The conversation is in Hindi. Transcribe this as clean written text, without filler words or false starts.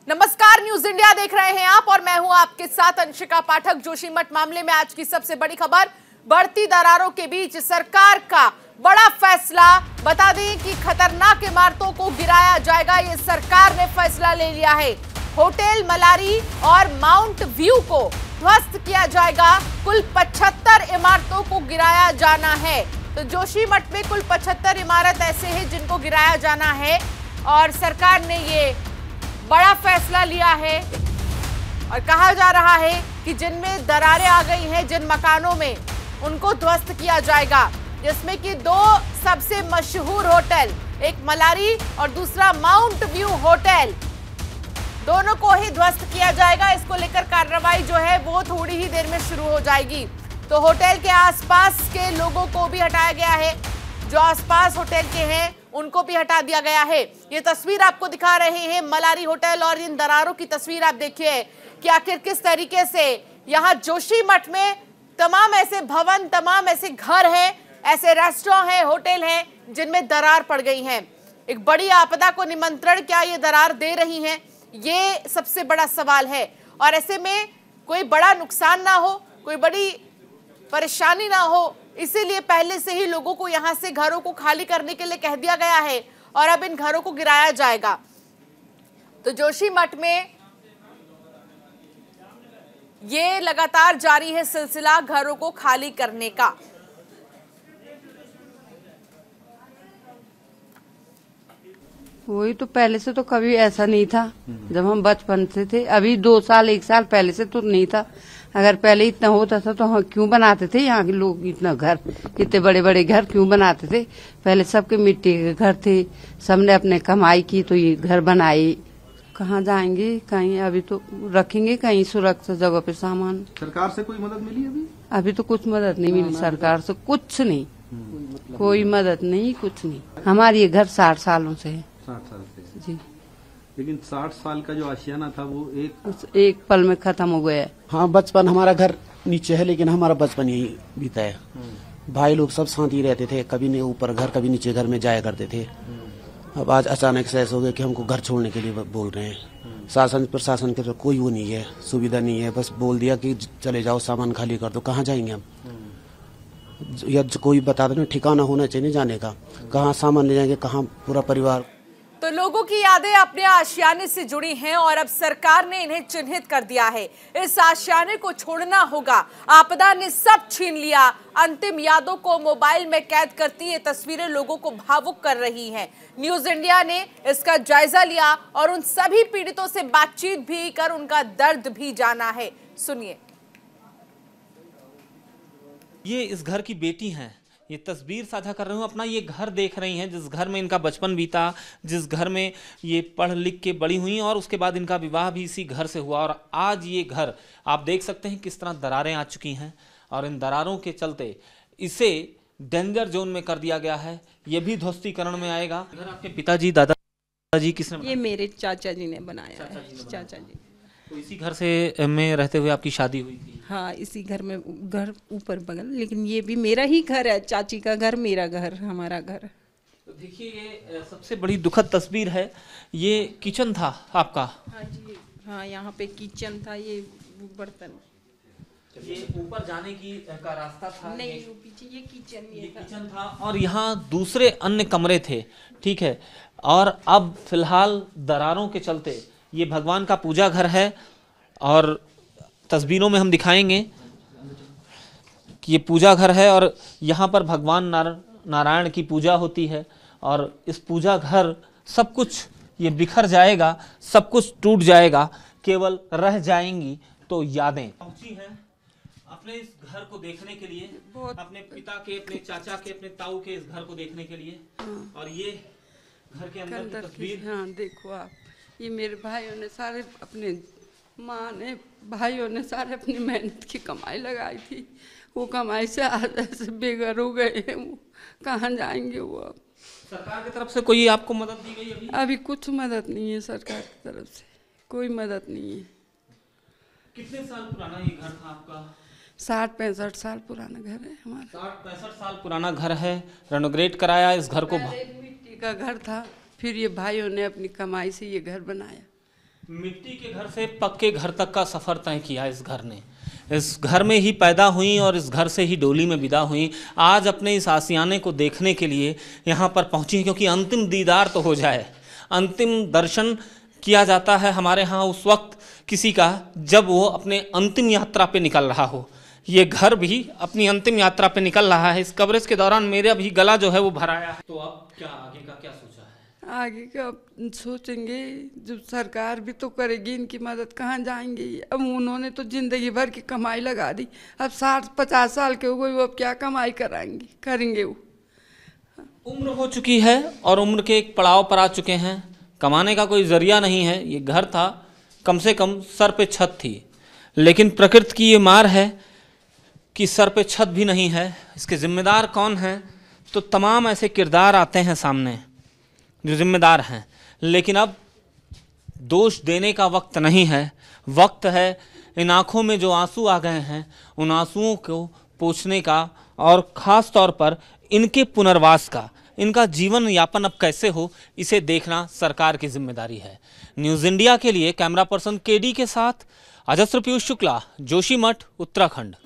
नमस्कार, न्यूज इंडिया देख रहे हैं आप और मैं हूं आपके साथ अंशिका पाठक। जोशीमठ मामले में आज की सबसे बड़ी खबर, बढ़ती दरारों के बीच सरकार का बड़ा फैसला। बता दें कि खतरनाक इमारतों को गिराया जाएगा, ये सरकार ने फैसला ले लिया है। होटल मलारी और माउंट व्यू को ध्वस्त किया जाएगा। कुल 75 इमारतों को गिराया जाना है। तो जोशीमठ में कुल 75 इमारत ऐसे हैं जिनको गिराया जाना है और सरकार ने ये बड़ा फैसला लिया है। और कहा जा रहा है कि जिनमें दरारें आ गई हैं, जिन मकानों में, उनको ध्वस्त किया जाएगा, जिसमें कि दो सबसे मशहूर होटल, एक मलारी और दूसरा माउंट व्यू होटल, दोनों को ही ध्वस्त किया जाएगा। इसको लेकर कार्रवाई जो है वो थोड़ी ही देर में शुरू हो जाएगी। तो होटल के आसपास के लोगों को भी हटाया गया है, जो आसपास होटल के हैं उनको भी हटा दिया गया है। ये तस्वीर आपको दिखा रहे हैं मलारी होटल और इन दरारों की तस्वीर आप देखिए कि आखिर किस तरीके से यहाँ जोशीमठ में तमाम ऐसे भवन, तमाम ऐसे घर हैं, ऐसे रेस्टोरेंट हैं, होटल हैं जिनमें दरार पड़ गई है। एक बड़ी आपदा को निमंत्रण क्या ये दरार दे रही हैं, ये सबसे बड़ा सवाल है। और ऐसे में कोई बड़ा नुकसान ना हो, कोई बड़ी परेशानी ना हो, इसीलिए पहले से ही लोगों को यहां से घरों को खाली करने के लिए कह दिया गया है और अब इन घरों को गिराया जाएगा। तो जोशीमठ में ये लगातार जारी है सिलसिला घरों को खाली करने का। वही तो, पहले से तो कभी ऐसा नहीं था जब हम बचपन से थे। अभी 2 साल 1 साल पहले से तो नहीं था। अगर पहले इतना होता था तो हम क्यों बनाते थे यहाँ के लोग इतना घर, इतने बड़े बड़े घर क्यों बनाते थे। पहले सबके मिट्टी के घर थे, सबने अपने कमाई की तो ये घर बनाए। कहाँ जाएंगे, कहीं अभी तो रखेंगे कहीं सुरक्षित जगह पे सामान। सरकार से कोई मदद मिली अभी? अभी तो कुछ मदद नहीं मिली सरकार से, कुछ नहीं, कोई मदद नहीं, कुछ नहीं। हमारे ये घर 60 सालों से है। 60 साल से जी। लेकिन 60 साल का जो आशियाना था वो एक पल में खत्म हो गया है। हाँ, बचपन हमारा घर नीचे है लेकिन हमारा बचपन यही बीता है। भाई लोग सब साथ ही रहते थे, कभी नहीं ऊपर घर कभी नीचे घर में जाया करते थे। अब आज अचानक से ऐसा हो गया कि हमको घर छोड़ने के लिए बोल रहे हैं। शासन प्रशासन के तो कोई वो नहीं है, सुविधा नहीं है। बस बोल दिया कि चले जाओ, सामान खाली कर दो। कहाँ जाएंगे हम? या कोई बता देना, ठिकाना होना चाहिए जाने का। कहाँ सामान ले जाएंगे, कहाँ पूरा परिवार। तो लोगों की यादें अपने आशियाने से जुड़ी हैं और अब सरकार ने इन्हें चिन्हित कर दिया है। इस आशियाने को छोड़ना होगा। आपदा ने सब छीन लिया। अंतिम यादों को मोबाइल में कैद करती ये तस्वीरें लोगों को भावुक कर रही हैं। न्यूज इंडिया ने इसका जायजा लिया और उन सभी पीड़ितों से बातचीत भी कर उनका दर्द भी जाना है। सुनिए। ये इस घर की बेटी हैं, ये तस्वीर साझा कर रही हूँ। अपना ये घर देख रही हैं, जिस घर में इनका बचपन बीता, जिस घर में ये पढ़ लिख के बड़ी हुई और उसके बाद इनका विवाह भी इसी घर से हुआ। और आज ये घर आप देख सकते हैं किस तरह दरारें आ चुकी हैं और इन दरारों के चलते इसे डेंजर जोन में कर दिया गया है। ये भी ध्वस्तीकरण में आएगा। घर आपके पिताजी, दादाजी किसने बनाया? ये मेरे चाचा जी ने बनाया है। चाचा जी। तो इसी घर से में रहते हुए आपकी शादी हुई थी? हाँ, इसी घर में, घर ऊपर बगल, लेकिन ये भी मेरा ही घर है। चाची का घर, मेरा घर, हमारा घर। तो देखिए, ये सबसे बड़ी दुखद तस्वीर है। ये किचन था आपका? हाँ जी, हाँ, यहाँ पे किचन था। ये बर्तन, ये ऊपर जाने की का रास्ता था? नहीं, वो पीछे ये किचन था और यहाँ दूसरे अन्य कमरे थे, ठीक है। और अब फिलहाल दरारों के चलते ये भगवान का पूजा घर है और तस्वीरों में हम दिखाएंगे कि ये पूजा घर है और यहाँ पर भगवान नारायण की पूजा होती है। और इस पूजा घर सब कुछ ये बिखर जाएगा, सब कुछ टूट जाएगा, केवल रह जाएंगी तो यादें। पहुंची हैं अपने इस घर को देखने के लिए, अपने पिता के, अपने चाचा के, अपने ताऊ के इस घर को देखने के लिए। और ये घर के अंदर की तस्वीर। हाँ, देखो आप, ये मेरे भाइयों ने सारे, अपने माँ ने, भाइयों ने सारे अपनी मेहनत की कमाई लगाई थी। वो कमाई से आज ऐसे बेघर हो गए हैं, वो कहाँ जाएंगे वो अब? सरकार की तरफ से कोई आपको मदद दी गई अभी? अभी कुछ मदद नहीं है सरकार की तरफ से, कोई मदद नहीं है। कितने साल पुराना ये घर था आपका? 60-65 साल पुराना घर है हमारा। 60-65 साल पुराना घर है। रेनोवेट कराया इस घर को। मिट्टी का घर था, फिर ये भाइयों ने अपनी कमाई से ये घर बनाया। मिट्टी के घर से पक्के घर तक का सफर तय किया इस घर ने। इस घर में ही पैदा हुई और इस घर से ही डोली में विदा हुई। आज अपने इस आशियाने को देखने के लिए यहाँ पर पहुँची, क्योंकि अंतिम दीदार तो हो जाए, अंतिम दर्शन किया जाता है हमारे यहाँ उस वक्त किसी का जब वो अपने अंतिम यात्रा पे निकल रहा हो। ये घर भी अपनी अंतिम यात्रा पे निकल रहा है। इस कवरेज के दौरान मेरा भी गला जो है वो भराया है। तो अब क्या आगे का क्या सोचा है? आगे का सोचेंगे, जब सरकार भी तो करेगी इनकी मदद, कहाँ जाएंगे। अब उन्होंने तो जिंदगी भर की कमाई लगा दी, अब 60-50 साल के हो गए, वो अब क्या कमाई करेंगे वो। उम्र हो चुकी है और उम्र के एक पड़ाव पर आ चुके हैं, कमाने का कोई जरिया नहीं है। ये घर था, कम से कम सर पे छत थी, लेकिन प्रकृति की ये मार है कि सर पे छत भी नहीं है। इसके जिम्मेदार कौन हैं? तो तमाम ऐसे किरदार आते हैं सामने जो जिम्मेदार हैं, लेकिन अब दोष देने का वक्त नहीं है। वक्त है इन आँखों में जो आंसू आ गए हैं उन आंसुओं को पोंछने का, और ख़ास तौर पर इनके पुनर्वास का, इनका जीवन यापन अब कैसे हो, इसे देखना सरकार की जिम्मेदारी है। न्यूज़ इंडिया के लिए कैमरा पर्सन केडी के साथ अजस्र पीयूष शुक्ला, जोशीमठ, उत्तराखंड।